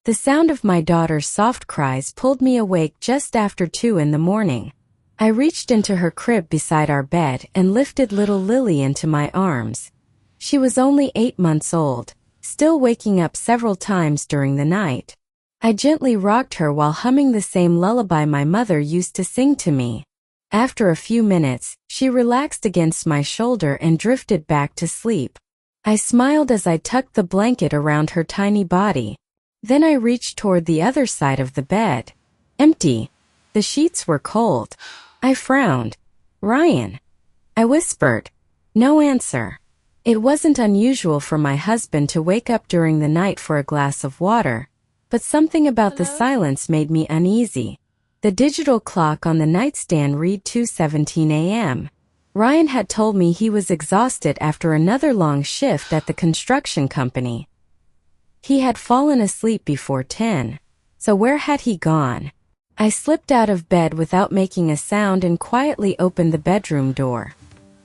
The sound of my daughter's soft cries pulled me awake just after 2 in the morning. I reached into her crib beside our bed and lifted little Lily into my arms. She was only 8 months old, still waking up several times during the night. I gently rocked her while humming the same lullaby my mother used to sing to me. After a few minutes, she relaxed against my shoulder and drifted back to sleep. I smiled as I tucked the blanket around her tiny body. Then I reached toward the other side of the bed. Empty. The sheets were cold. I frowned. "Ryan," I whispered. No answer. It wasn't unusual for my husband to wake up during the night for a glass of water, but something about the silence made me uneasy. The digital clock on the nightstand read 2:17 a.m. Ryan had told me he was exhausted after another long shift at the construction company. He had fallen asleep before 10. So where had he gone? I slipped out of bed without making a sound and quietly opened the bedroom door.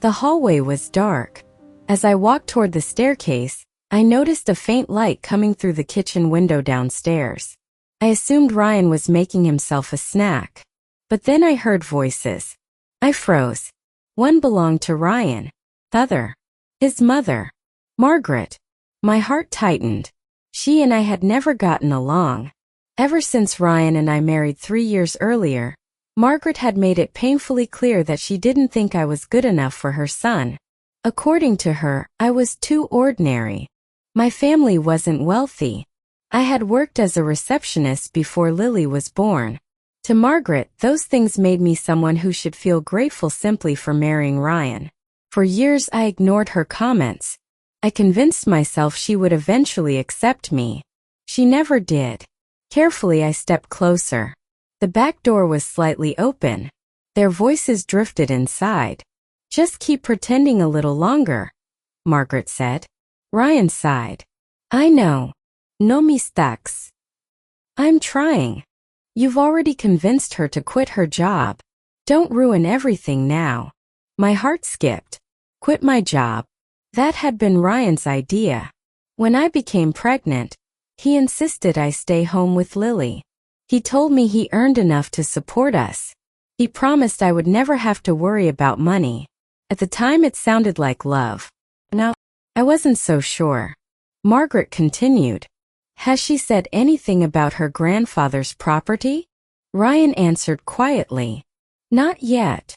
The hallway was dark. As I walked toward the staircase, I noticed a faint light coming through the kitchen window downstairs. I assumed Ryan was making himself a snack. But then I heard voices. I froze. One belonged to Ryan. The other, his mother, Margaret. My heart tightened. She and I had never gotten along. Ever since Ryan and I married 3 years earlier, Margaret had made it painfully clear that she didn't think I was good enough for her son. According to her, I was too ordinary. My family wasn't wealthy. I had worked as a receptionist before Lily was born. To Margaret, those things made me someone who should feel grateful simply for marrying Ryan. For years I ignored her comments. I convinced myself she would eventually accept me. She never did. Carefully I stepped closer. The back door was slightly open. Their voices drifted inside. "Just keep pretending a little longer," Margaret said. Ryan sighed. "I know. No mistakes. I'm trying. You've already convinced her to quit her job. Don't ruin everything now." My heart skipped. Quit my job. That had been Ryan's idea. When I became pregnant, he insisted I stay home with Lily. He told me he earned enough to support us. He promised I would never have to worry about money. At the time it sounded like love. Now, I wasn't so sure. Margaret continued. "Has she said anything about her grandfather's property?" Ryan answered quietly. "Not yet.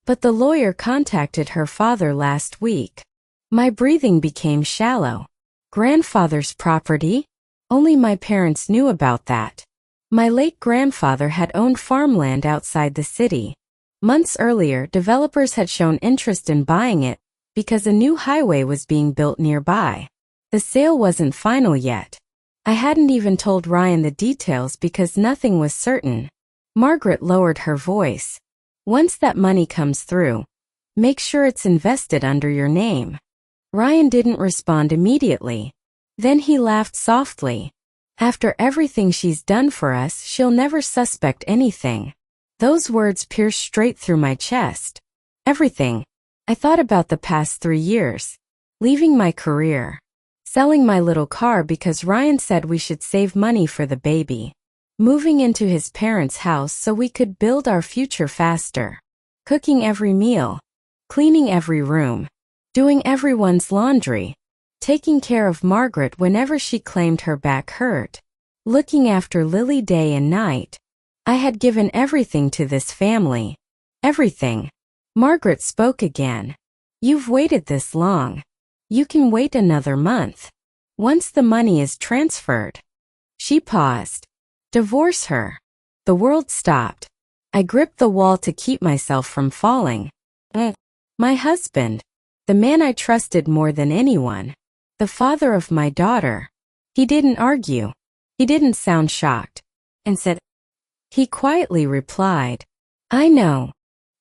But the lawyer contacted her father last week." My breathing became shallow. Grandfather's property? Only my parents knew about that. My late grandfather had owned farmland outside the city. Months earlier, developers had shown interest in buying it because a new highway was being built nearby. The sale wasn't final yet. I hadn't even told Ryan the details because nothing was certain. Margaret lowered her voice. "Once that money comes through, make sure it's invested under your name." Ryan didn't respond immediately. Then he laughed softly. "After everything she's done for us, she'll never suspect anything." Those words pierced straight through my chest. Everything. I thought about the past 3 years. Leaving my career. Selling my little car because Ryan said we should save money for the baby. Moving into his parents' house so we could build our future faster. Cooking every meal. Cleaning every room. Doing everyone's laundry. Taking care of Margaret whenever she claimed her back hurt. Looking after Lily day and night. I had given everything to this family. Everything. Margaret spoke again. "You've waited this long. You can wait another month. Once the money is transferred." She paused. "Divorce her." The world stopped. I gripped the wall to keep myself from falling. My husband. The man I trusted more than anyone. The father of my daughter. He didn't argue. He didn't sound shocked. Instead, he quietly replied, "I know."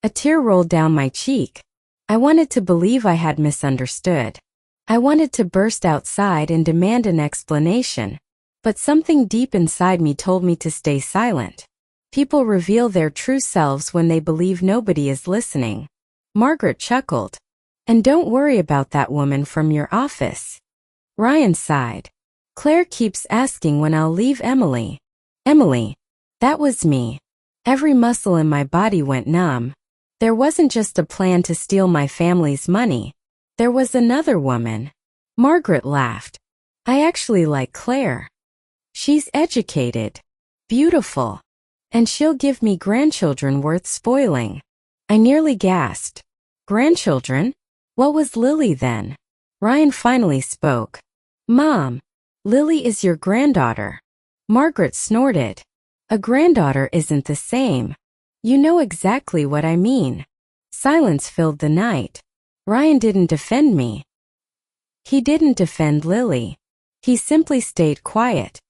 A tear rolled down my cheek. I wanted to believe I had misunderstood. I wanted to burst outside and demand an explanation. But something deep inside me told me to stay silent. People reveal their true selves when they believe nobody is listening. Margaret chuckled. "And don't worry about that woman from your office." Ryan sighed. Claire keeps asking when I'll leave Emily. Emily. That was me. Every muscle in my body went numb. There wasn't just a plan to steal my family's money. There was another woman. Margaret laughed. I actually like Claire. She's educated, beautiful, and she'll give me grandchildren worth spoiling. I nearly gasped. Grandchildren? What was Lily then? Ryan finally spoke. Mom, Lily is your granddaughter. Margaret snorted. A granddaughter isn't the same. You know exactly what I mean. Silence filled the night. Ryan didn't defend me. He didn't defend Lily. He simply stayed quiet.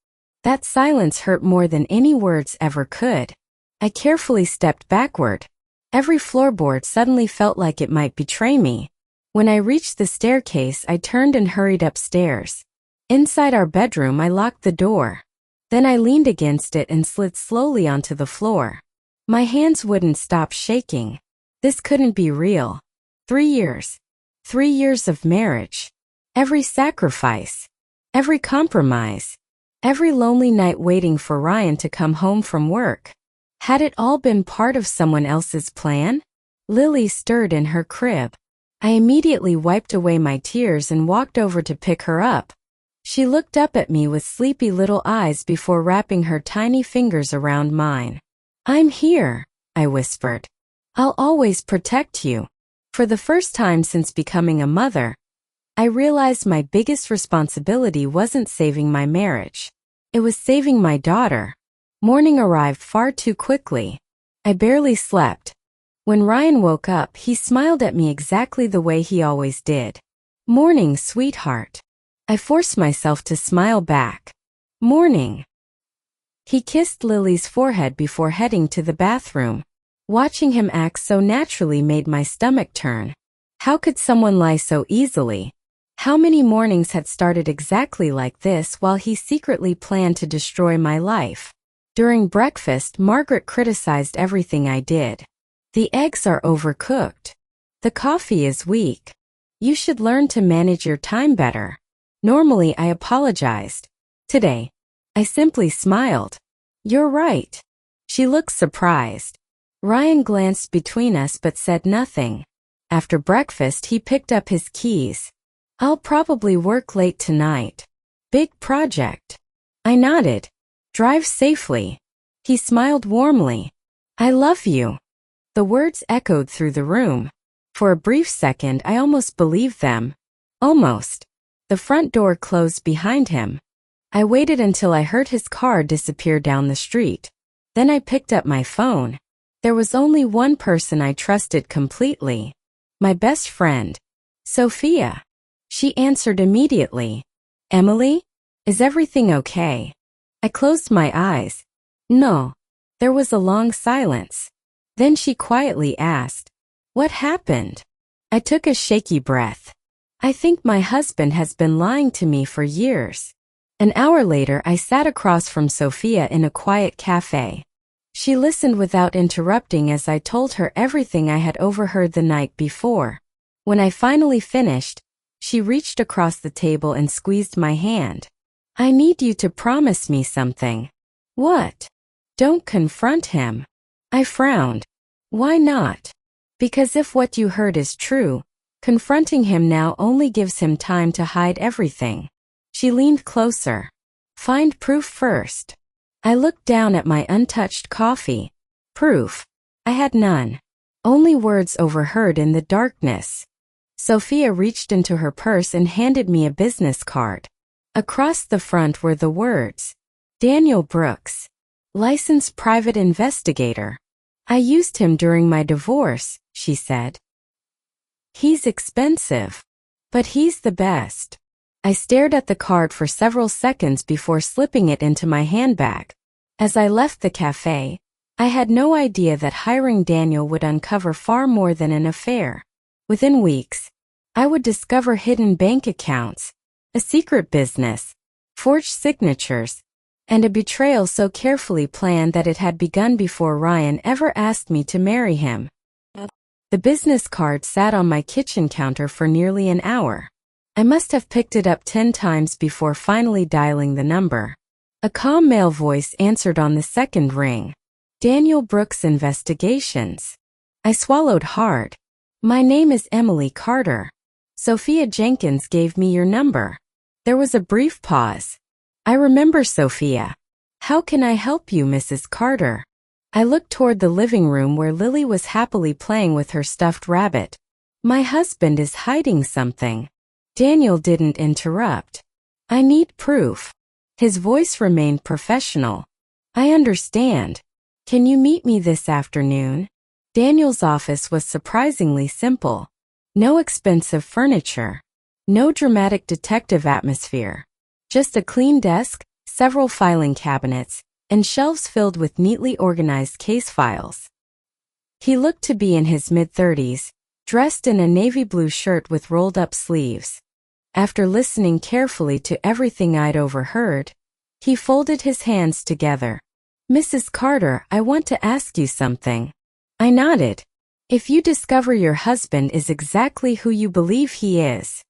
That silence hurt more than any words ever could. I carefully stepped backward. Every floorboard suddenly felt like it might betray me. When I reached the staircase, I turned and hurried upstairs. Inside our bedroom, I locked the door. Then I leaned against it and slid slowly onto the floor. My hands wouldn't stop shaking. This couldn't be real. 3 years. 3 years of marriage. Every sacrifice. Every compromise. Every lonely night waiting for Ryan to come home from work. Had it all been part of someone else's plan? Lily stirred in her crib. I immediately wiped away my tears and walked over to pick her up. She looked up at me with sleepy little eyes before wrapping her tiny fingers around mine. I'm here, I whispered. I'll always protect you. For the first time since becoming a mother, I realized my biggest responsibility wasn't saving my marriage. It was saving my daughter. Morning arrived far too quickly. I barely slept. When Ryan woke up, he smiled at me exactly the way he always did. Morning, sweetheart. I forced myself to smile back. Morning. He kissed Lily's forehead before heading to the bathroom. Watching him act so naturally made my stomach turn. How could someone lie so easily? How many mornings had started exactly like this while he secretly planned to destroy my life? During breakfast, Margaret criticized everything I did. The eggs are overcooked. The coffee is weak. You should learn to manage your time better. Normally, I apologized. Today, I simply smiled. You're right. She looked surprised. Ryan glanced between us but said nothing. After breakfast, he picked up his keys. I'll probably work late tonight. Big project. I nodded. Drive safely. He smiled warmly. I love you. The words echoed through the room. For a brief second, I almost believed them. Almost. The front door closed behind him. I waited until I heard his car disappear down the street. Then I picked up my phone. There was only one person I trusted completely. My best friend. Sophia. She answered immediately. Emily? Is everything okay? I closed my eyes. No. There was a long silence. Then she quietly asked, What happened? I took a shaky breath. I think my husband has been lying to me for years. An hour later, I sat across from Sophia in a quiet cafe. She listened without interrupting as I told her everything I had overheard the night before. When I finally finished, she reached across the table and squeezed my hand. I need you to promise me something. What? Don't confront him. I frowned. Why not? Because if what you heard is true, confronting him now only gives him time to hide everything. She leaned closer. Find proof first. I looked down at my untouched coffee. Proof. I had none. Only words overheard in the darkness. Sophia reached into her purse and handed me a business card. Across the front were the words, Daniel Brooks, licensed private investigator. I used him during my divorce, she said. He's expensive, but he's the best. I stared at the card for several seconds before slipping it into my handbag. As I left the cafe, I had no idea that hiring Daniel would uncover far more than an affair. Within weeks, I would discover hidden bank accounts, a secret business, forged signatures, and a betrayal so carefully planned that it had begun before Ryan ever asked me to marry him. The business card sat on my kitchen counter for nearly an hour. I must have picked it up 10 times before finally dialing the number. A calm male voice answered on the second ring. Daniel Brooks Investigations. I swallowed hard. My name is Emily Carter. Sophia Jenkins gave me your number. There was a brief pause. I remember Sophia. How can I help you, Mrs. Carter? I looked toward the living room where Lily was happily playing with her stuffed rabbit. My husband is hiding something. Daniel didn't interrupt. I need proof. His voice remained professional. I understand. Can you meet me this afternoon? Daniel's office was surprisingly simple. No expensive furniture. No dramatic detective atmosphere. Just a clean desk, several filing cabinets, and shelves filled with neatly organized case files. He looked to be in his mid-30s, dressed in a navy blue shirt with rolled-up sleeves. After listening carefully to everything I'd overheard, he folded his hands together. Mrs. Carter, I want to ask you something. I nodded. If you discover your husband is exactly who you believe he is.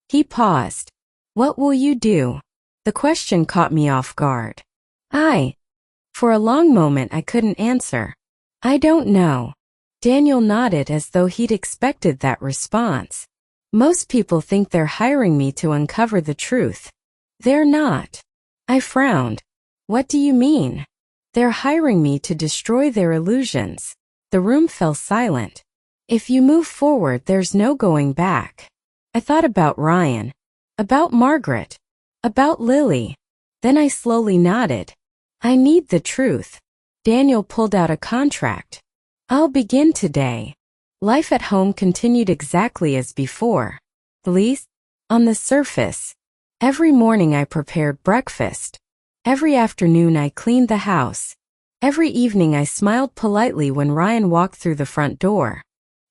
He paused. What will you do? The question caught me off guard. For a long moment I couldn't answer. I don't know. Daniel nodded as though he'd expected that response. Most people think they're hiring me to uncover the truth. They're not. I frowned. What do you mean? They're hiring me to destroy their illusions. The room fell silent. If you move forward, there's no going back. I thought about Ryan. About Margaret. About Lily. Then I slowly nodded. I need the truth. Daniel pulled out a contract. I'll begin today. Life at home continued exactly as before. At least, on the surface. Every morning I prepared breakfast. Every afternoon I cleaned the house. Every evening I smiled politely when Ryan walked through the front door.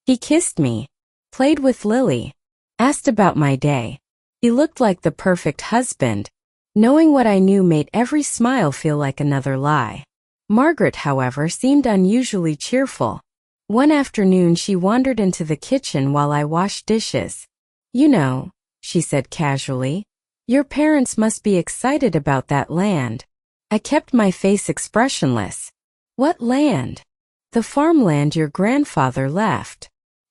He kissed me, played with Lily, asked about my day. He looked like the perfect husband. Knowing what I knew made every smile feel like another lie. Margaret, however, seemed unusually cheerful. One afternoon she wandered into the kitchen while I washed dishes. You know, she said casually, your parents must be excited about that land. I kept my face expressionless. What land? The farmland your grandfather left.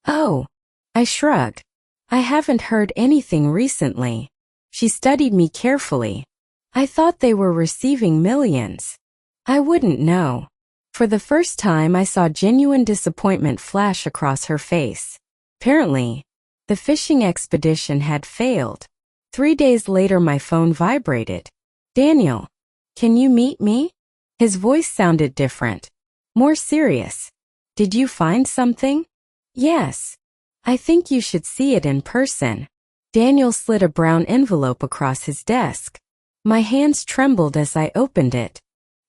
Oh, I shrugged. I haven't heard anything recently. She studied me carefully. I thought they were receiving millions. I wouldn't know. For the first time I saw genuine disappointment flash across her face. Apparently, the fishing expedition had failed. 3 days later my phone vibrated. Daniel, can you meet me? His voice sounded different. More serious. Did you find something? Yes. I think you should see it in person. Daniel slid a brown envelope across his desk. My hands trembled as I opened it.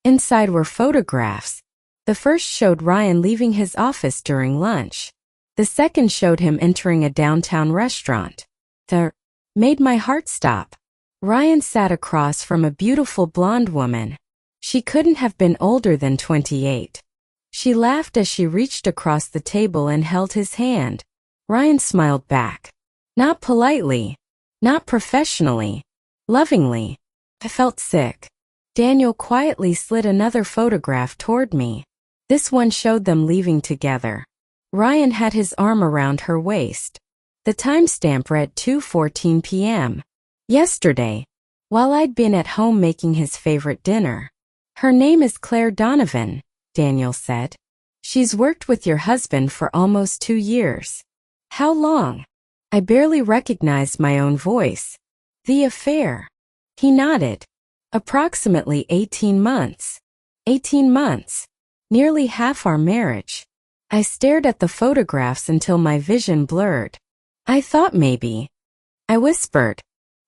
Inside were photographs. The first showed Ryan leaving his office during lunch. The second showed him entering a downtown restaurant. The made my heart stop. Ryan sat across from a beautiful blonde woman. She couldn't have been older than 28. She laughed as she reached across the table and held his hand. Ryan smiled back. Not politely. Not professionally. Lovingly. I felt sick. Daniel quietly slid another photograph toward me. This one showed them leaving together. Ryan had his arm around her waist. The timestamp read 2:14 p.m. Yesterday, while I'd been at home making his favorite dinner. Her name is Claire Donovan, Daniel said. She's worked with your husband for almost 2 years. How long? I barely recognized my own voice. The affair. He nodded. Approximately 18 months. 18 months. Nearly half our marriage. I stared at the photographs until my vision blurred. I thought maybe. I whispered.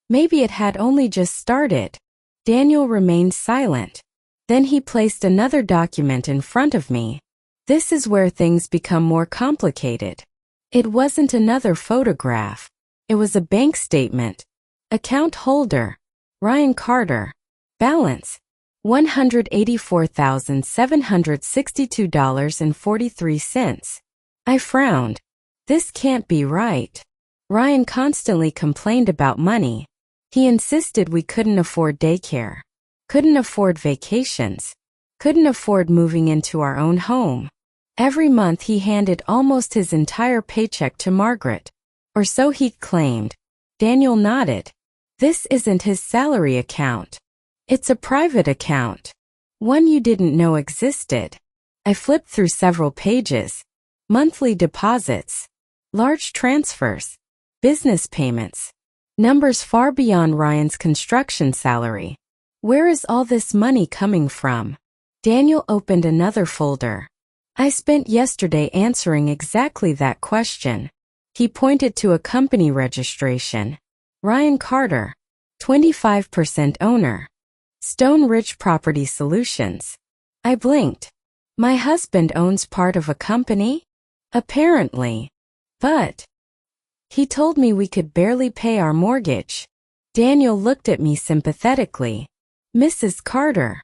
Maybe it had only just started. Daniel remained silent. Then he placed another document in front of me. This is where things become more complicated. It wasn't another photograph. It was a bank statement. Account holder. Ryan Carter. Balance. $184,762.43. I frowned. This can't be right. Ryan constantly complained about money. He insisted we couldn't afford daycare, couldn't afford vacations, couldn't afford moving into our own home. Every month he handed almost his entire paycheck to Margaret. Or so he claimed. Daniel nodded. This isn't his salary account. It's a private account. One you didn't know existed. I flipped through several pages. Monthly deposits. Large transfers. Business payments. Numbers far beyond Ryan's construction salary. Where is all this money coming from? Daniel opened another folder. I spent yesterday answering exactly that question. He pointed to a company registration. Ryan Carter, 25% owner. Stone Ridge Property Solutions. I blinked. My husband owns part of a company? Apparently. But he told me we could barely pay our mortgage. Daniel looked at me sympathetically. Mrs. Carter,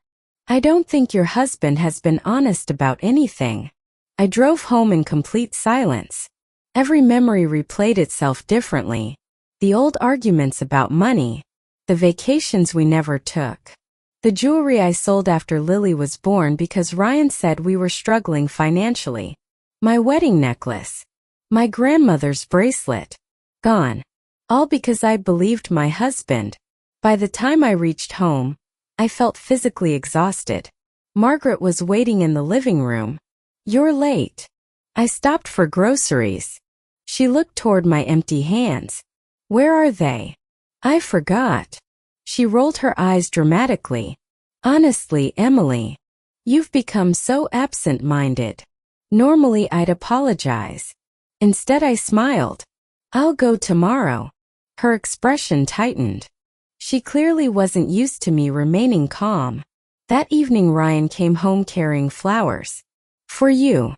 I don't think your husband has been honest about anything. I drove home in complete silence. Every memory replayed itself differently. The old arguments about money. The vacations we never took. The jewelry I sold after Lily was born because Ryan said we were struggling financially. My wedding necklace. My grandmother's bracelet. Gone. All because I believed my husband. By the time I reached home, I felt physically exhausted. Margaret was waiting in the living room. You're late. I stopped for groceries. She looked toward my empty hands. Where are they? I forgot. She rolled her eyes dramatically. Honestly, Emily, you've become so absent-minded. Normally I'd apologize. Instead I smiled. I'll go tomorrow. Her expression tightened. She clearly wasn't used to me remaining calm. That evening Ryan came home carrying flowers. For you.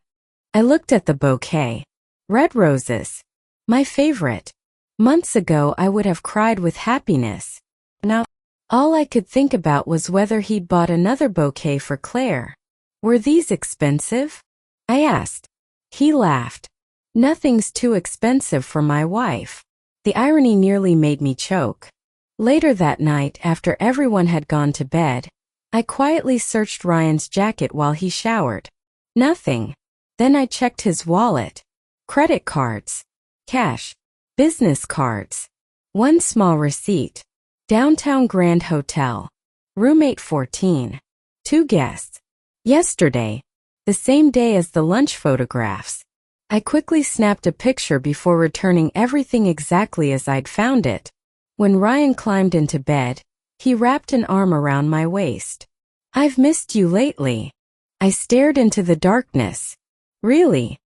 I looked at the bouquet. Red roses. My favorite. Months ago I would have cried with happiness. Now, all I could think about was whether he'd bought another bouquet for Claire. Were these expensive? I asked. He laughed. Nothing's too expensive for my wife. The irony nearly made me choke. Later that night, after everyone had gone to bed, I quietly searched Ryan's jacket while he showered. Nothing. Then I checked his wallet. Credit cards. Cash. Business cards. One small receipt. Downtown Grand Hotel. Roommate 14. 2 guests. Yesterday. The same day as the lunch photographs. I quickly snapped a picture before returning everything exactly as I'd found it. When Ryan climbed into bed, he wrapped an arm around my waist. I've missed you lately. I stared into the darkness. Really?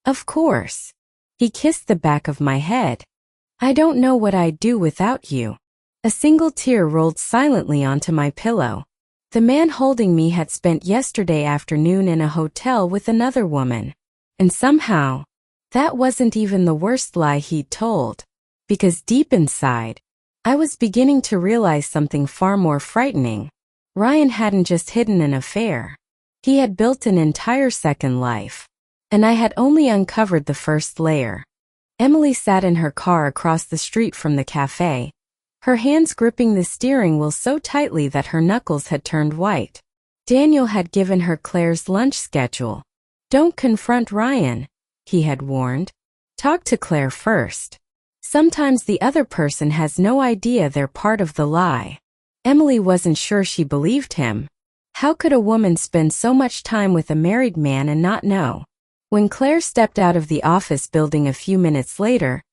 Of course. He kissed the back of my head. I don't know what I'd do without you. A single tear rolled silently onto my pillow. The man holding me had spent yesterday afternoon in a hotel with another woman. And somehow, that wasn't even the worst lie he'd told. Because deep inside, I was beginning to realize something far more frightening. Ryan hadn't just hidden an affair. He had built an entire second life. And I had only uncovered the first layer. Emily sat in her car across the street from the cafe, her hands gripping the steering wheel so tightly that her knuckles had turned white. Daniel had given her Claire's lunch schedule. Don't confront Ryan, he had warned. Talk to Claire first. Sometimes the other person has no idea they're part of the lie. Emily wasn't sure she believed him. How could a woman spend so much time with a married man and not know? When Claire stepped out of the office building a few minutes later,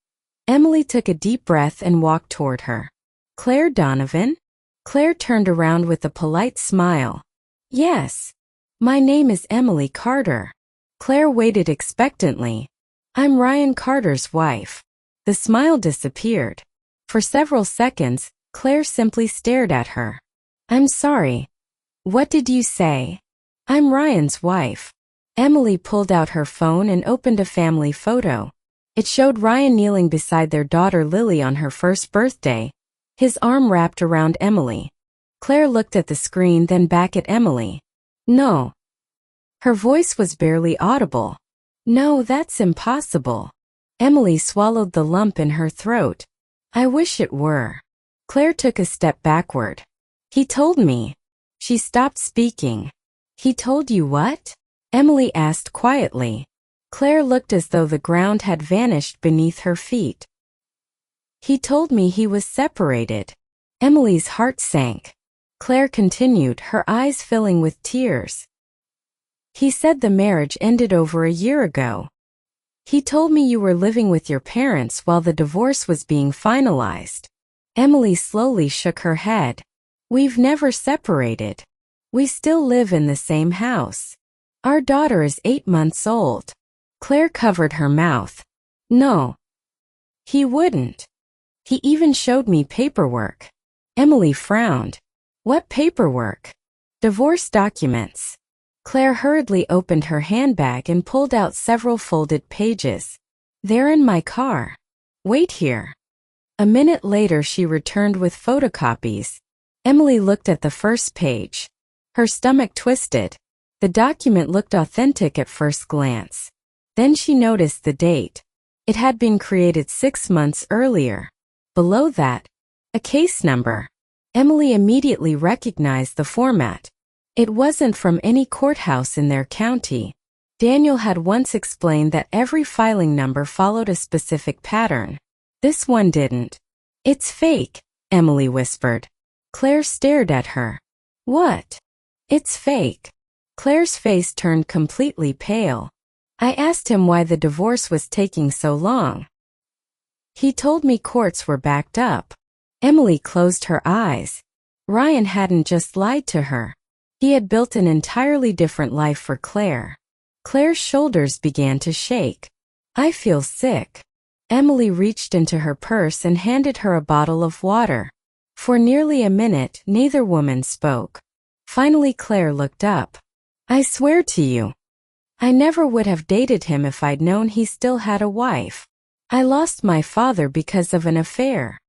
Emily took a deep breath and walked toward her. Claire Donovan? Claire turned around with a polite smile. Yes. My name is Emily Carter. Claire waited expectantly. I'm Ryan Carter's wife. The smile disappeared. For several seconds, Claire simply stared at her. I'm sorry. What did you say? I'm Ryan's wife. Emily pulled out her phone and opened a family photo. It showed Ryan kneeling beside their daughter Lily on her first birthday, his arm wrapped around Emily. Claire looked at the screen, then back at Emily. No. Her voice was barely audible. No, that's impossible. Emily swallowed the lump in her throat. I wish it were. Claire took a step backward. He told me. She stopped speaking. He told you what? Emily asked quietly. Claire looked as though the ground had vanished beneath her feet. He told me he was separated. Emily's heart sank. Claire continued, her eyes filling with tears. He said the marriage ended over a year ago. He told me you were living with your parents while the divorce was being finalized. Emily slowly shook her head. We've never separated. We still live in the same house. Our daughter is 8 months old. Claire covered her mouth. No. He wouldn't. He even showed me paperwork. Emily frowned. What paperwork? Divorce documents. Claire hurriedly opened her handbag and pulled out several folded pages. They're in my car. Wait here. A minute later she returned with photocopies. Emily looked at the first page. Her stomach twisted. The document looked authentic at first glance. Then she noticed the date. It had been created 6 months earlier. Below that, a case number. Emily immediately recognized the format. It wasn't from any courthouse in their county. Daniel had once explained that every filing number followed a specific pattern. This one didn't. It's fake, Emily whispered. Claire stared at her. What? It's fake. Claire's face turned completely pale. I asked him why the divorce was taking so long. He told me courts were backed up. Emily closed her eyes. Ryan hadn't just lied to her. He had built an entirely different life for Claire. Claire's shoulders began to shake. I feel sick. Emily reached into her purse and handed her a bottle of water. For nearly a minute, neither woman spoke. Finally, Claire looked up. I swear to you, I never would have dated him if I'd known he still had a wife. I lost my father because of an affair.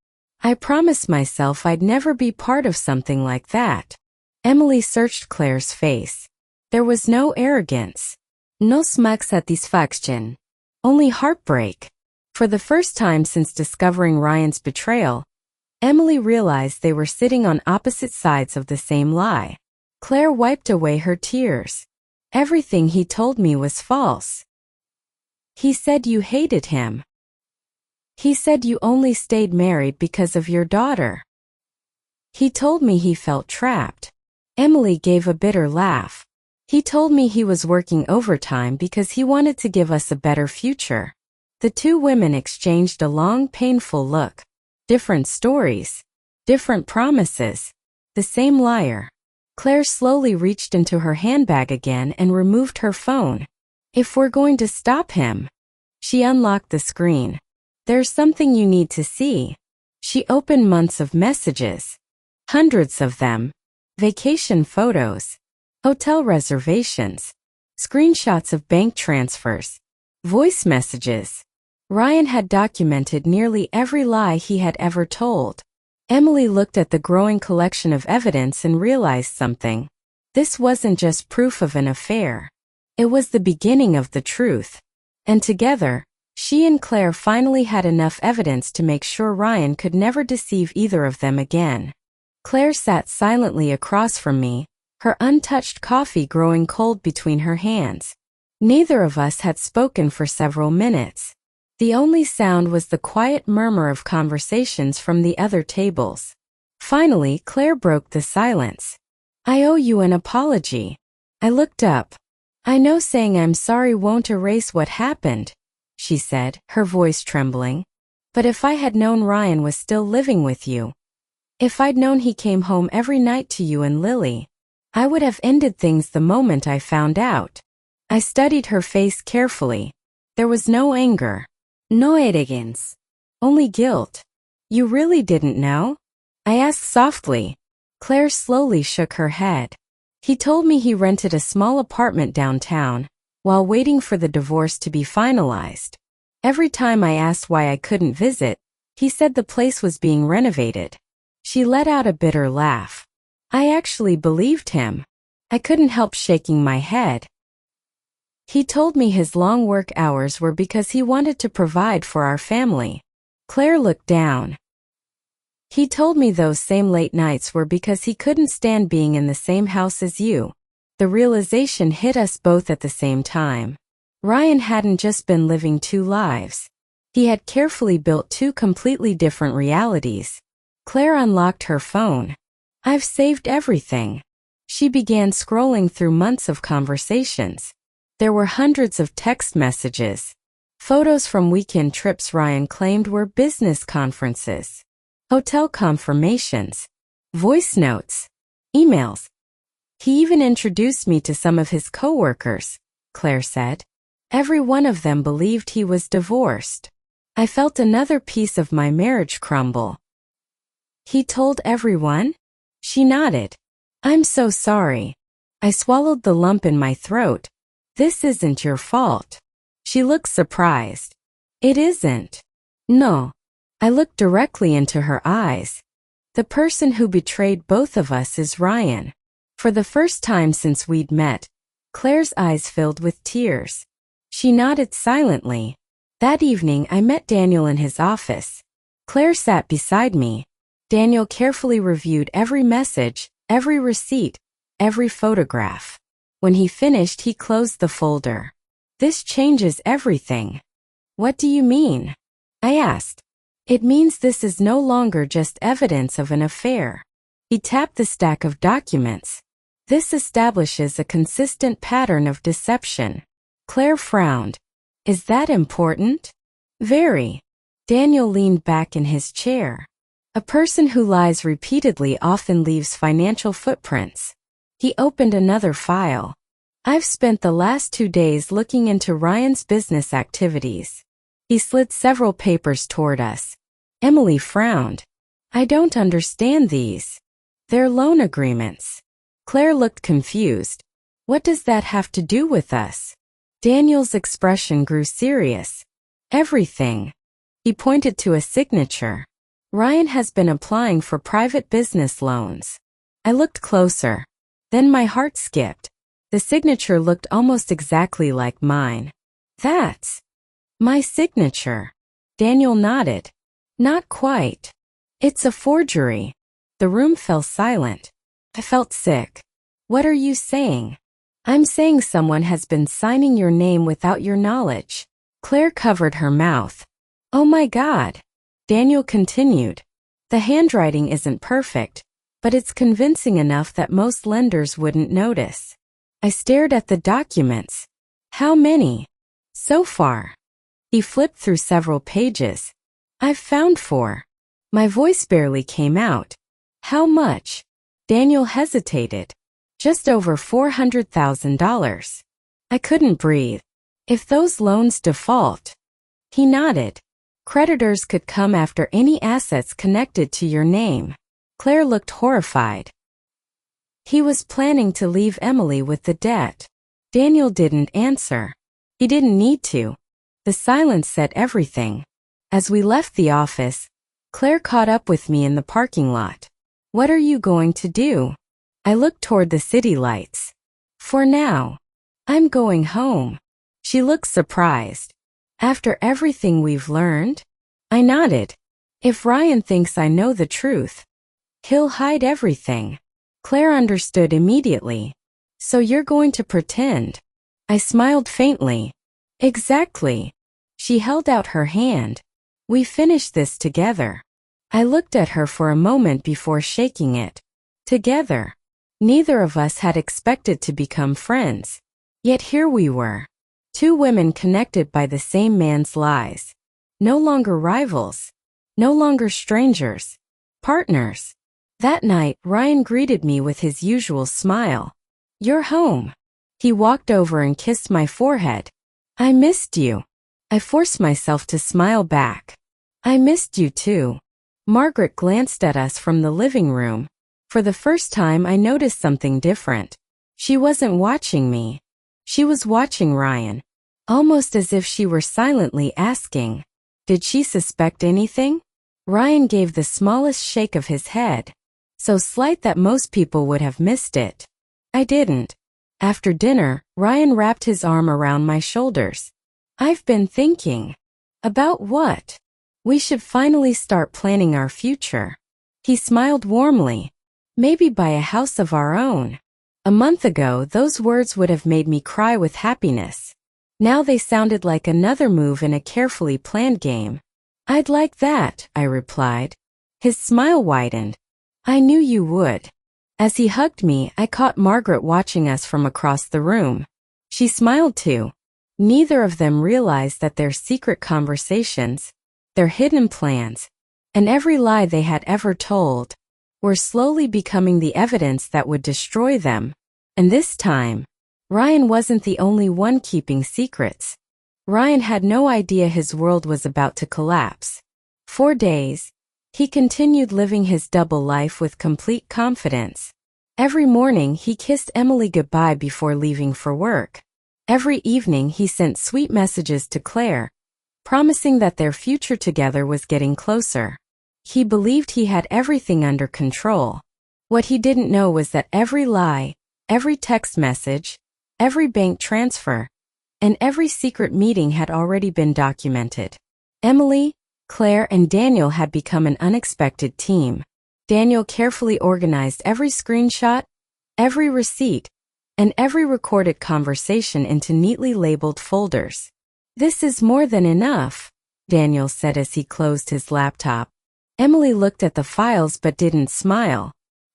I promised myself I'd never be part of something like that. Emily searched Claire's face. There was no arrogance. No smug satisfaction. Only heartbreak. For the first time since discovering Ryan's betrayal, Emily realized they were sitting on opposite sides of the same lie. Claire wiped away her tears. Everything he told me was false. He said you hated him. He said you only stayed married because of your daughter. He told me he felt trapped. Emily gave a bitter laugh. He told me he was working overtime because he wanted to give us a better future. The two women exchanged a long, painful look. Different stories. Different promises. The same liar. Claire slowly reached into her handbag again and removed her phone. If we're going to stop him. She unlocked the screen. There's something you need to see. She opened months of messages. Hundreds of them. Vacation photos. Hotel reservations. Screenshots of bank transfers. Voice messages. Ryan had documented nearly every lie he had ever told. Emily looked at the growing collection of evidence and realized something. This wasn't just proof of an affair. It was the beginning of the truth. And together, she and Claire finally had enough evidence to make sure Ryan could never deceive either of them again. Claire sat silently across from me, her untouched coffee growing cold between her hands. Neither of us had spoken for several minutes. The only sound was the quiet murmur of conversations from the other tables. Finally, Claire broke the silence. I owe you an apology. I looked up. I know saying I'm sorry won't erase what happened, she said, her voice trembling. But if I had known Ryan was still living with you, if I'd known he came home every night to you and Lily, I would have ended things the moment I found out. I studied her face carefully. There was no anger. No arrogance. Only guilt. You really didn't know? I asked softly. Claire slowly shook her head. He told me he rented a small apartment downtown, while waiting for the divorce to be finalized. Every time I asked why I couldn't visit, he said the place was being renovated. She let out a bitter laugh. I actually believed him. I couldn't help shaking my head. He told me his long work hours were because he wanted to provide for our family. Claire looked down. He told me those same late nights were because he couldn't stand being in the same house as you. The realization hit us both at the same time. Ryan hadn't just been living two lives. He had carefully built two completely different realities. Claire unlocked her phone. I've saved everything. She began scrolling through months of conversations. There were hundreds of text messages. Photos from weekend trips Ryan claimed were business conferences. Hotel confirmations. Voice notes. Emails. He even introduced me to some of his coworkers, Claire said. Every one of them believed he was divorced. I felt another piece of my marriage crumble. He told everyone? She nodded. I'm so sorry. I swallowed the lump in my throat. This isn't your fault. She looked surprised. It isn't. No. I looked directly into her eyes. The person who betrayed both of us is Ryan. For the first time since we'd met, Claire's eyes filled with tears. She nodded silently. That evening I met Daniel in his office. Claire sat beside me. Daniel carefully reviewed every message, every receipt, every photograph. When he finished, he closed the folder. This changes everything. What do you mean? I asked. It means this is no longer just evidence of an affair. He tapped the stack of documents. This establishes a consistent pattern of deception. Claire frowned. Is that important? Very. Daniel leaned back in his chair. A person who lies repeatedly often leaves financial footprints. He opened another file. I've spent the last 2 days looking into Ryan's business activities. He slid several papers toward us. Emily frowned. I don't understand these. They're loan agreements. Claire looked confused. What does that have to do with us? Daniel's expression grew serious. Everything. He pointed to a signature. Ryan has been applying for private business loans. I looked closer. Then my heart skipped. The signature looked almost exactly like mine. That's my signature. Daniel nodded. Not quite. It's a forgery. The room fell silent. I felt sick. What are you saying? I'm saying someone has been signing your name without your knowledge. Claire covered her mouth. Oh my God. Daniel continued. The handwriting isn't perfect, but it's convincing enough that most lenders wouldn't notice. I stared at the documents. How many? So far. He flipped through several pages. I've found 4. My voice barely came out. How much? Daniel hesitated. Just over $400,000. I couldn't breathe. If those loans default. He nodded. Creditors could come after any assets connected to your name. Claire looked horrified. He was planning to leave Emily with the debt. Daniel didn't answer. He didn't need to. The silence said everything. As we left the office, Claire caught up with me in the parking lot. What are you going to do? I looked toward the city lights. For now. I'm going home. She looked surprised. After everything we've learned? I nodded. If Ryan thinks I know the truth, he'll hide everything. Claire understood immediately. So you're going to pretend? I smiled faintly. Exactly. She held out her hand. We finished this together. I looked at her for a moment before shaking it. Together. Neither of us had expected to become friends. Yet here we were. 2 women connected by the same man's lies. No longer rivals. No longer strangers. Partners. That night, Ryan greeted me with his usual smile. You're home. He walked over and kissed my forehead. I missed you. I forced myself to smile back. I missed you too. Margaret glanced at us from the living room. For the first time, I noticed something different. She wasn't watching me. She was watching Ryan. Almost as if she were silently asking, did she suspect anything? Ryan gave the smallest shake of his head, so slight that most people would have missed it. I didn't. After dinner, Ryan wrapped his arm around my shoulders. I've been thinking. About what? We should finally start planning our future. He smiled warmly. Maybe buy a house of our own. A month ago, those words would have made me cry with happiness. Now they sounded like another move in a carefully planned game. I'd like that, I replied. His smile widened. I knew you would. As he hugged me, I caught Margaret watching us from across the room. She smiled too. Neither of them realized that their secret conversations, their hidden plans, and every lie they had ever told, were slowly becoming the evidence that would destroy them. And this time, Ryan wasn't the only one keeping secrets. Ryan had no idea his world was about to collapse. For days, he continued living his double life with complete confidence. Every morning he kissed Emily goodbye before leaving for work. Every evening he sent sweet messages to Claire, promising that their future together was getting closer. He believed he had everything under control. What he didn't know was that every lie, every text message, every bank transfer, and every secret meeting had already been documented. Emily, Claire, and Daniel had become an unexpected team. Daniel carefully organized every screenshot, every receipt, and every recorded conversation into neatly labeled folders. This is more than enough, Daniel said as he closed his laptop. Emily looked at the files but didn't smile.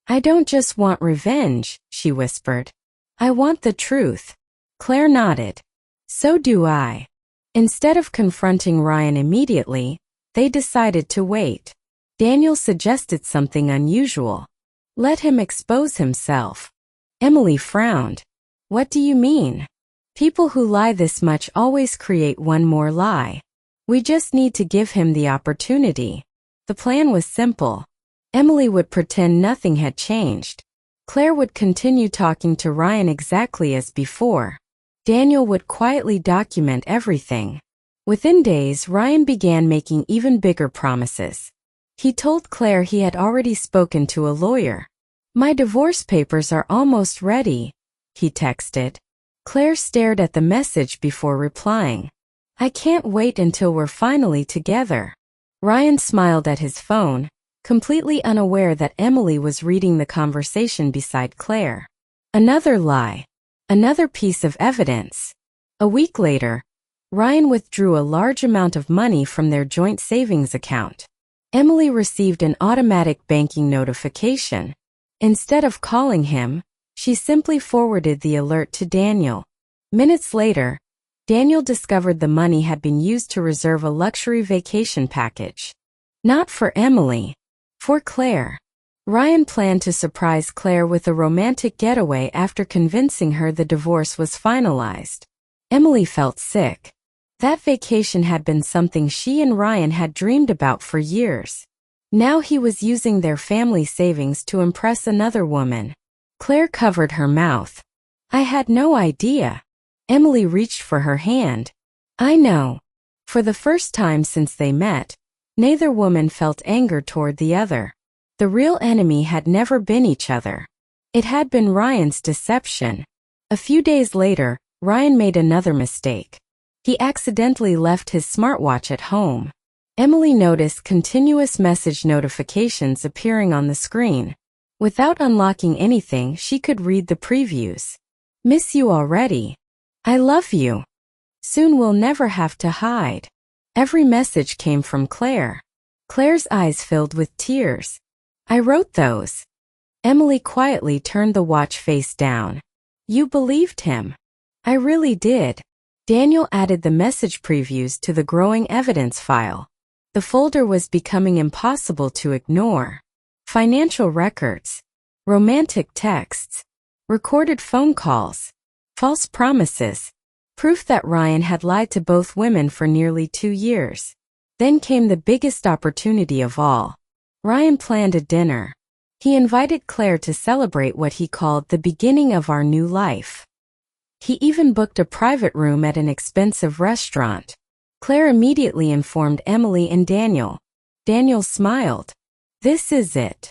I don't just want revenge, she whispered. I want the truth. Claire nodded. So do I. Instead of confronting Ryan immediately, they decided to wait. Daniel suggested something unusual. Let him expose himself. Emily frowned. What do you mean? People who lie this much always create one more lie. We just need to give him the opportunity. The plan was simple. Emily would pretend nothing had changed. Claire would continue talking to Ryan exactly as before. Daniel would quietly document everything. Within days, Ryan began making even bigger promises. He told Claire he had already spoken to a lawyer. My divorce papers are almost ready, he texted. Claire stared at the message before replying. I can't wait until we're finally together. Ryan smiled at his phone, completely unaware that Emily was reading the conversation beside Claire. Another lie. Another piece of evidence. A week later, Ryan withdrew a large amount of money from their joint savings account. Emily received an automatic banking notification. Instead of calling him, she simply forwarded the alert to Daniel. Minutes later, Daniel discovered the money had been used to reserve a luxury vacation package. Not for Emily, for Claire. Ryan planned to surprise Claire with a romantic getaway after convincing her the divorce was finalized. Emily felt sick. That vacation had been something she and Ryan had dreamed about for years. Now he was using their family savings to impress another woman. Claire covered her mouth. I had no idea. Emily reached for her hand. I know. For the first time since they met, neither woman felt anger toward the other. The real enemy had never been each other. It had been Ryan's deception. A few days later, Ryan made another mistake. He accidentally left his smartwatch at home. Emily noticed continuous message notifications appearing on the screen. Without unlocking anything, she could read the previews. Miss you already. I love you. Soon we'll never have to hide. Every message came from Claire. Claire's eyes filled with tears. I wrote those. Emily quietly turned the watch face down. You believed him. I really did. Daniel added the message previews to the growing evidence file. The folder was becoming impossible to ignore. Financial records, romantic texts, recorded phone calls, false promises, proof that Ryan had lied to both women for nearly 2 years. Then came the biggest opportunity of all. Ryan planned a dinner. He invited Claire to celebrate what he called the beginning of our new life. He even booked a private room at an expensive restaurant. Claire immediately informed Emily and Daniel. Daniel smiled. This is it.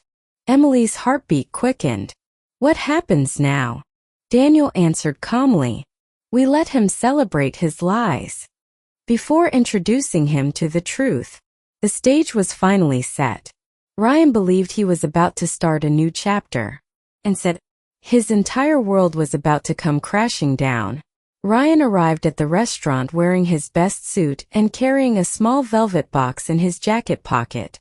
Emily's heartbeat quickened. What happens now? Daniel answered calmly. We let him celebrate his lies. Before introducing him to the truth, the stage was finally set. Ryan believed he was about to start a new chapter, and said his entire world was about to come crashing down. Ryan arrived at the restaurant wearing his best suit and carrying a small velvet box in his jacket pocket.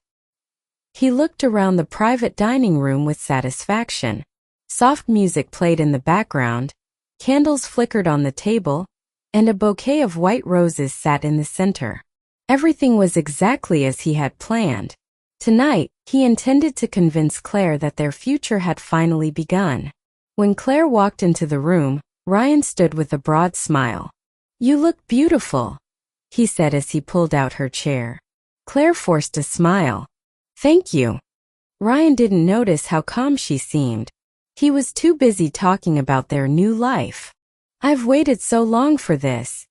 He looked around the private dining room with satisfaction. Soft music played in the background, candles flickered on the table, and a bouquet of white roses sat in the center. Everything was exactly as he had planned. Tonight, he intended to convince Claire that their future had finally begun. When Claire walked into the room, Ryan stood with a broad smile. You look beautiful, he said as he pulled out her chair. Claire forced a smile. Thank you. Ryan didn't notice how calm she seemed. He was too busy talking about their new life. I've waited so long for this,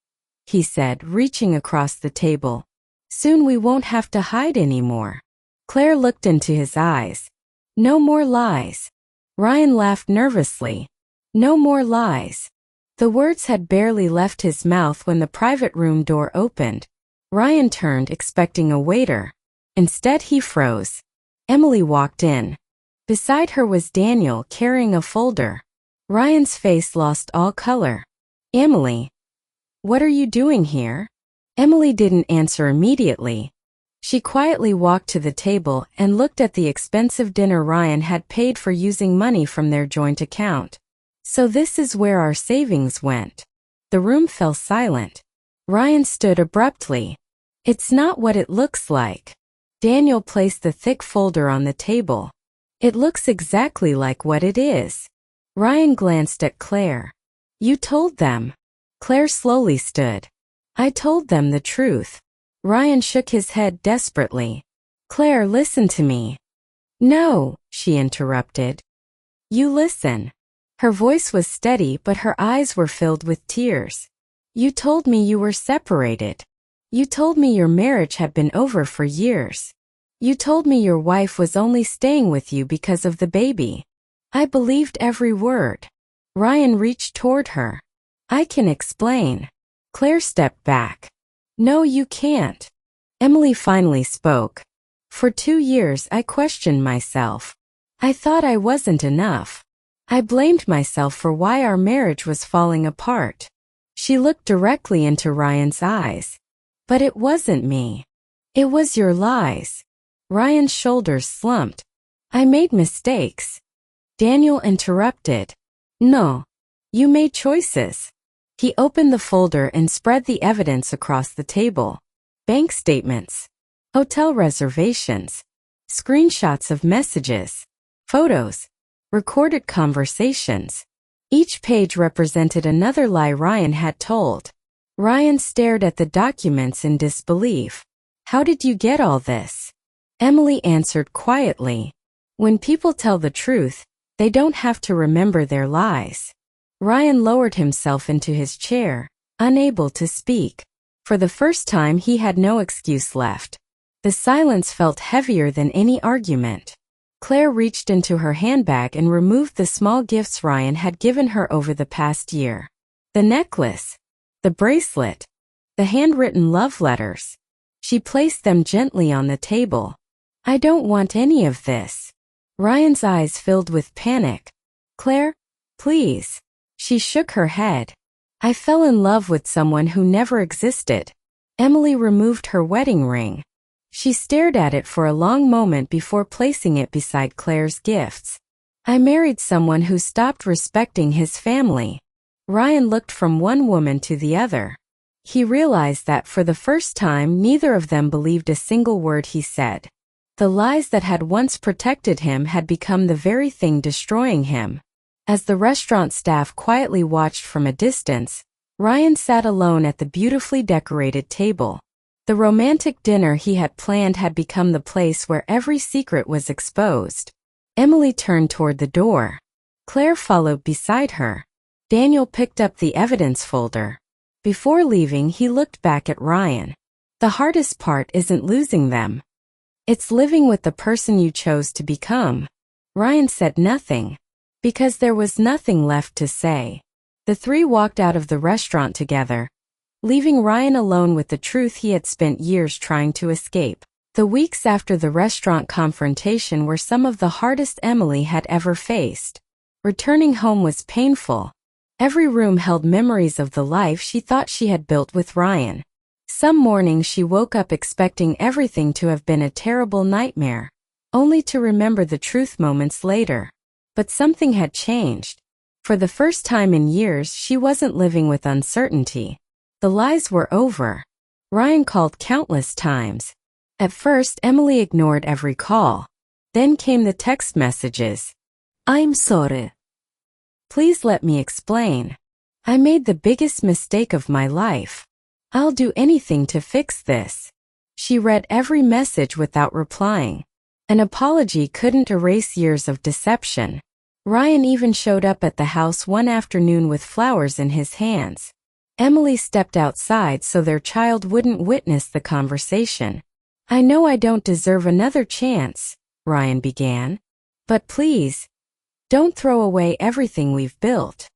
he said, reaching across the table. Soon we won't have to hide anymore. Claire looked into his eyes. No more lies. Ryan laughed nervously. No more lies. The words had barely left his mouth when the private room door opened. Ryan turned, expecting a waiter. Instead, he froze. Emily walked in. Beside her was Daniel, carrying a folder. Ryan's face lost all color. Emily, what are you doing here? Emily didn't answer immediately. She quietly walked to the table and looked at the expensive dinner Ryan had paid for using money from their joint account. So this is where our savings went. The room fell silent. Ryan stood abruptly. It's not what it looks like. Daniel placed the thick folder on the table. It looks exactly like what it is. Ryan glanced at Claire. You told them. Claire slowly stood. I told them the truth. Ryan shook his head desperately. Claire, listen to me. No, she interrupted. You listen. Her voice was steady, but her eyes were filled with tears. You told me you were separated. You told me your marriage had been over for years. You told me your wife was only staying with you because of the baby. I believed every word. Ryan reached toward her. I can explain. Claire stepped back. No, you can't. Emily finally spoke. For 2 years I questioned myself. I thought I wasn't enough. I blamed myself for why our marriage was falling apart. She looked directly into Ryan's eyes. But it wasn't me. It was your lies. Ryan's shoulders slumped. I made mistakes. Daniel interrupted. No. You made choices. He opened the folder and spread the evidence across the table. Bank statements, hotel reservations, screenshots of messages, photos, recorded conversations. Each page represented another lie Ryan had told. Ryan stared at the documents in disbelief. How did you get all this? Emily answered quietly. When people tell the truth, they don't have to remember their lies. Ryan lowered himself into his chair, unable to speak. For the first time, he had no excuse left. The silence felt heavier than any argument. Claire reached into her handbag and removed the small gifts Ryan had given her over the past year. The necklace, the bracelet, the handwritten love letters. She placed them gently on the table. I don't want any of this. Ryan's eyes filled with panic. Claire, please. She shook her head. I fell in love with someone who never existed. Emily removed her wedding ring. She stared at it for a long moment before placing it beside Claire's gifts. I married someone who stopped respecting his family. Ryan looked from one woman to the other. He realized that for the first time, neither of them believed a single word he said. The lies that had once protected him had become the very thing destroying him. As the restaurant staff quietly watched from a distance, Ryan sat alone at the beautifully decorated table. The romantic dinner he had planned had become the place where every secret was exposed. Emily turned toward the door. Claire followed beside her. Daniel picked up the evidence folder. Before leaving, he looked back at Ryan. The hardest part isn't losing them. It's living with the person you chose to become. Ryan said nothing. because there was nothing left to say. The three walked out of the restaurant together, leaving Ryan alone with the truth he had spent years trying to escape. The weeks after the restaurant confrontation were some of the hardest Emily had ever faced. Returning home was painful. Every room held memories of the life she thought she had built with Ryan. Some mornings she woke up expecting everything to have been a terrible nightmare, only to remember the truth moments later. But something had changed. For the first time in years, she wasn't living with uncertainty. The lies were over. Ryan called countless times. At first, Emily ignored every call. Then came the text messages. "I'm sorry. Please let me explain. I made the biggest mistake of my life. I'll do anything to fix this." She read every message without replying. An apology couldn't erase years of deception. Ryan even showed up at the house one afternoon with flowers in his hands. Emily stepped outside so their child wouldn't witness the conversation. "I know I don't deserve another chance," Ryan began. "But please, don't throw away everything we've built."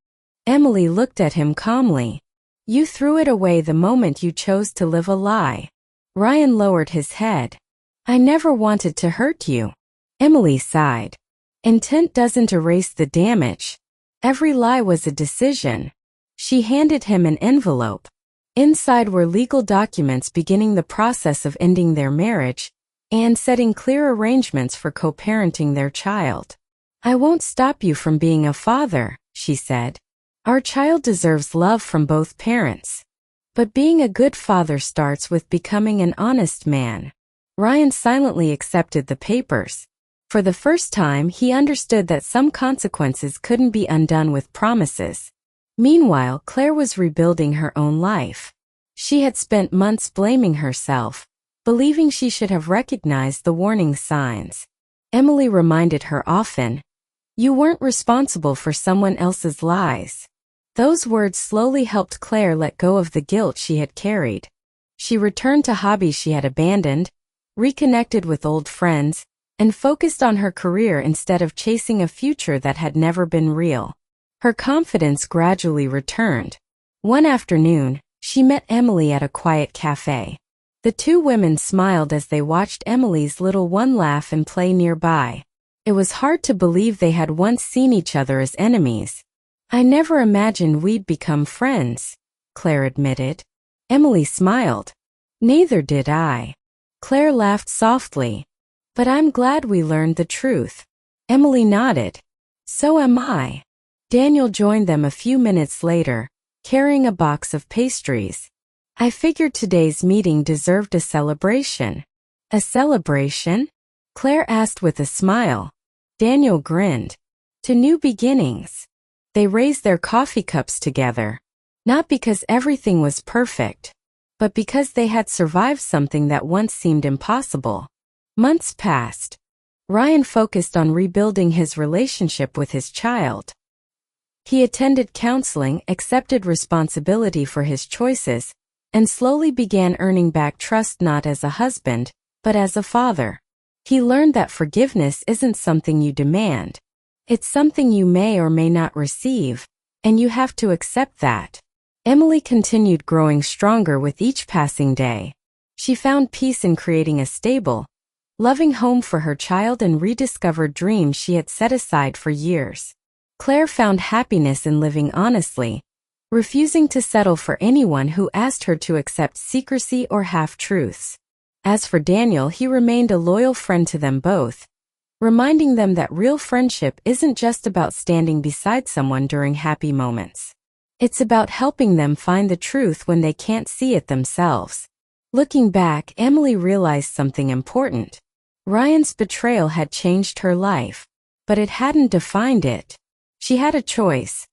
Emily looked at him calmly. "You threw it away the moment you chose to live a lie." Ryan lowered his head. "I never wanted to hurt you." Emily sighed. "Intent doesn't erase the damage. Every lie was a decision." She handed him an envelope. Inside were legal documents beginning the process of ending their marriage and setting clear arrangements for co-parenting their child. "I won't stop you from being a father," she said. "Our child deserves love from both parents. But being a good father starts with becoming an honest man." Ryan silently accepted the papers. For the first time, he understood that some consequences couldn't be undone with promises. Meanwhile, Claire was rebuilding her own life. She had spent months blaming herself, believing she should have recognized the warning signs. Emily reminded her often, "You weren't responsible for someone else's lies." Those words slowly helped Claire let go of the guilt she had carried. She returned to hobbies she had abandoned, reconnected with old friends, and focused on her career instead of chasing a future that had never been real. Her confidence gradually returned. One afternoon, she met Emily at a quiet cafe. The two women smiled as they watched Emily's little one laugh and play nearby. It was hard to believe they had once seen each other as enemies. "I never imagined we'd become friends," Claire admitted. Emily smiled. "Neither did I." Claire laughed softly. "But I'm glad we learned the truth." Emily nodded. "So am I." Daniel joined them a few minutes later, carrying a box of pastries. "I figured today's meeting deserved a celebration." "A celebration?" Claire asked with a smile. Daniel grinned. "To new beginnings." They raised their coffee cups together. Not because everything was perfect, but because they had survived something that once seemed impossible. Months passed. Ryan focused on rebuilding his relationship with his child. He attended counseling, accepted responsibility for his choices, and slowly began earning back trust not as a husband, but as a father. He learned that forgiveness isn't something you demand. It's something you may or may not receive, and you have to accept that. Emily continued growing stronger with each passing day. She found peace in creating a stable, loving home for her child and rediscovered dreams she had set aside for years. Claire found happiness in living honestly, refusing to settle for anyone who asked her to accept secrecy or half-truths. As for Daniel, he remained a loyal friend to them both, reminding them that real friendship isn't just about standing beside someone during happy moments. It's about helping them find the truth when they can't see it themselves. Looking back, Emily realized something important. Ryan's betrayal had changed her life, but it hadn't defined it. She had a choice.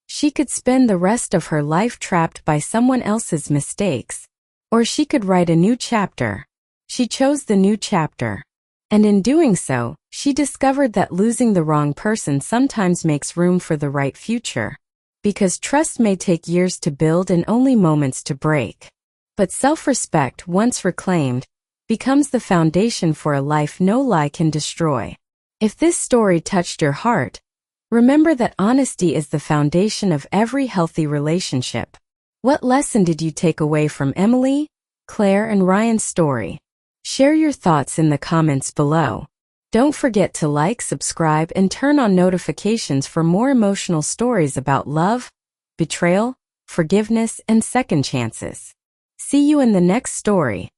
She could spend the rest of her life trapped by someone else's mistakes, or she could write a new chapter. She chose the new chapter. And in doing so, she discovered that losing the wrong person sometimes makes room for the right future. Because trust may take years to build and only moments to break. But self-respect, once reclaimed, becomes the foundation for a life no lie can destroy. If this story touched your heart, Remember that honesty is the foundation of every healthy relationship. What lesson did you take away from Emily, Claire, and Ryan's story? Share your thoughts in the comments below. Don't forget to like, subscribe, and turn on notifications for more emotional stories about love, betrayal, forgiveness, and second chances. See you in the next story.